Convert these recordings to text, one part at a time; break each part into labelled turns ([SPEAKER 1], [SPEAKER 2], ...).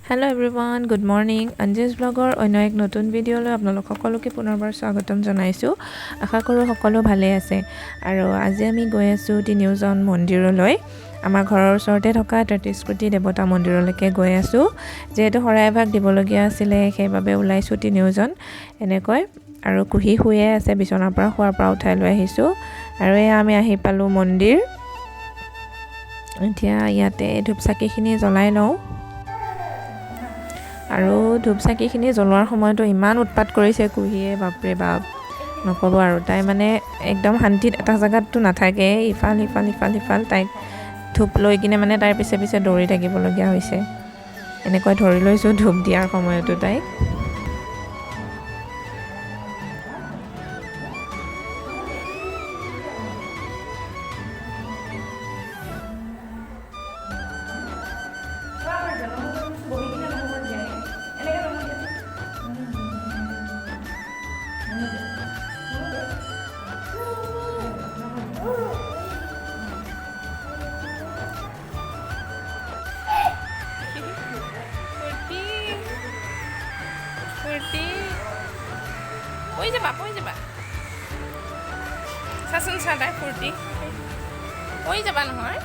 [SPEAKER 1] Hello everyone, good morning. Anjesh vlogger অন্য এক নতুন ভিডিঅ'লৈ আপোনালোক সকলোকে পুনৰবাৰ স্বাগতম জনাইছোঁ। আশা কৰোঁ সকলো ভালে আছে আৰু আজি আমি গৈ আছোঁ তিনিওজন মন্দিৰলৈ। আমাৰ ঘৰৰ ওচৰতে থকা 33 কোটি দেৱতা মন্দিৰলৈকে গৈ আছোঁ। যেহেতু শৰাইভাগ দিবলগীয়া আছিলে সেইবাবে ওলাইছোঁ তিনিওজন এনেকৈ আৰু কুহি শুয়ে আছে বিছনাৰ পৰা শুৱাৰ পৰা উঠাই লৈ আহিছোঁ আৰু এয়া আমি আহি পালোঁ মন্দিৰ। এতিয়া ইয়াতে ধূপচাকিখিনি জ্বলাই লওঁ আৰু ধূপচাকিখিনি জ্বলোৱাৰ সময়তো ইমান উৎপাত কৰিছে কুহিয়ে বাপৰে বাপ নক'ব আৰু তাই মানে একদম শান্তিত এটা জেগাততো নাথাকে ইফাল তাইক ধূপ লৈ কিনে মানে তাইৰ পিছে পিছে দৌৰি থাকিবলগীয়া হৈছে এনেকৈ ধৰি লৈছোঁ ধূপ দিয়াৰ সময়তো তাইক। Oi jaba. Sasun sadai furti. Oi jaba নহয়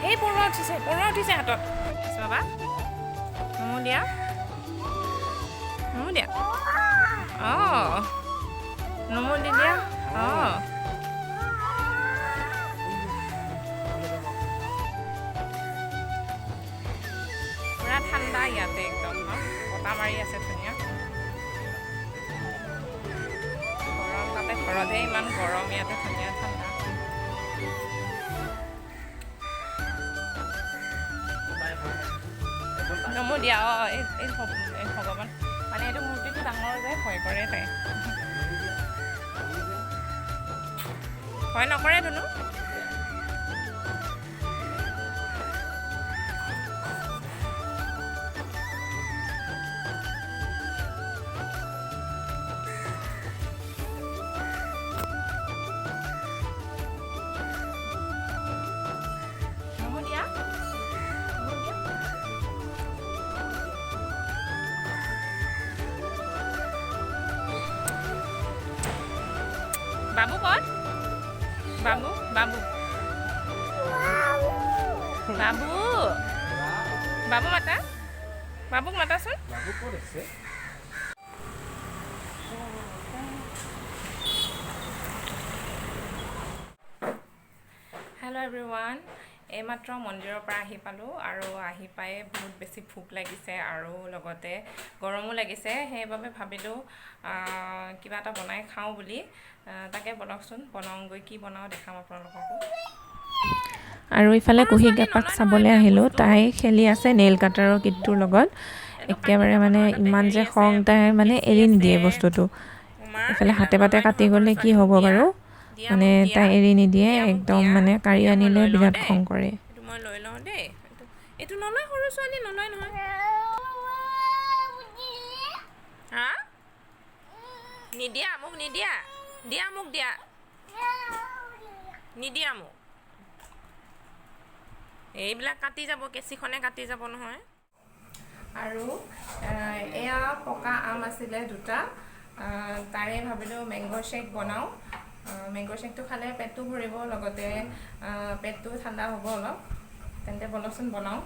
[SPEAKER 1] এই পৰুৱা উঠিছে হাতত বাবা নমো দিয়া নমো দি দিয়া পুৰা ঠাণ্ডা ইয়াতে একদম বতাহ মাৰি আছে ধুনীয়া গৰম তাতে ঘৰতে ইমান গৰম ইয়াতে ধুনীয়া ঠাণ্ডা নমো দিয়া এই ভগৱান মানে এইটো মূৰ্তিটো ডাঙৰ যে ভয় কৰে তাই ভয় নকৰে ধুনু বাবু কত বাবু মাতা বাবুক মাতাচোন হেল্ল' এভৰিৱান এইমাত্ৰ মন্দিৰৰ পৰা আহি পালোঁ আৰু আহি পাই বহুত বেছি ভোক লাগিছে আৰু লগতে গৰমো লাগিছে সেইবাবে ভাবিলোঁ কিবা এটা বনাই খাওঁ বুলি তাকে বনাওকচোন বনাওঁগৈ কি বনাওঁ দেখাম আপোনালোককো আৰু ইফালে কুহিক এপাক চাবলৈ আহিলোঁ তাই খেলি আছে নেইল কাটাৰৰ কিটটোৰ লগত একেবাৰে মানে ইমান যে খং তাই মানে এৰি নিদিয়ে বস্তুটো ইফালে হাতে পাতে কাটি গ'লে কি হ'ব বাৰু মানে তাই এৰি নিদিয়ে একদম মানে কাঢ়ি আনিলে বিৰাট খং কৰে মই লৈ লওঁ দেই এইটো নলয় সৰু ছোৱালী নলয় নহয় হা নিদিয়া মোক নিদিয়া নিদিয়া মোক এইবিলাক কাটি যাব কেঁচিখনে কাটি যাব নহয় আৰু এয়া পকা আম আছিলে দুটা তাৰে ভাবিলোঁ মেংগ' শ্বেক বনাওঁ মেংগ' শ্বেকটো খালে পেটটো ভৰিব লগতে পেটটো ঠাণ্ডা হ'ব অলপ তেন্তে বলকচোন বনাওঁ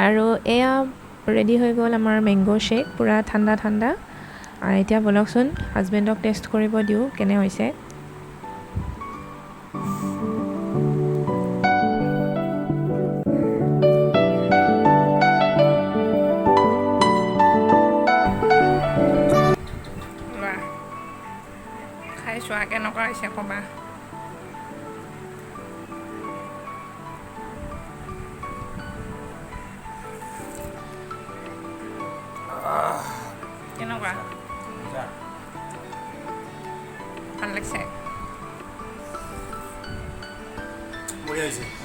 [SPEAKER 1] আৰু এয়া ৰেডি হৈ গ'ল আমাৰ মেংগ' শ্বেক, পূৰা ঠাণ্ডা ঠাণ্ডা। এতিয়া ব'লকচোন হাজবেণ্ডক টেষ্ট কৰিব দিওঁ কেনে হৈছে। খাই চোৱা কেনেকুৱা হৈছে ক'বা। কেনেকুৱা ভাল লাগিছে?
[SPEAKER 2] বঢ়িয়া হৈছে।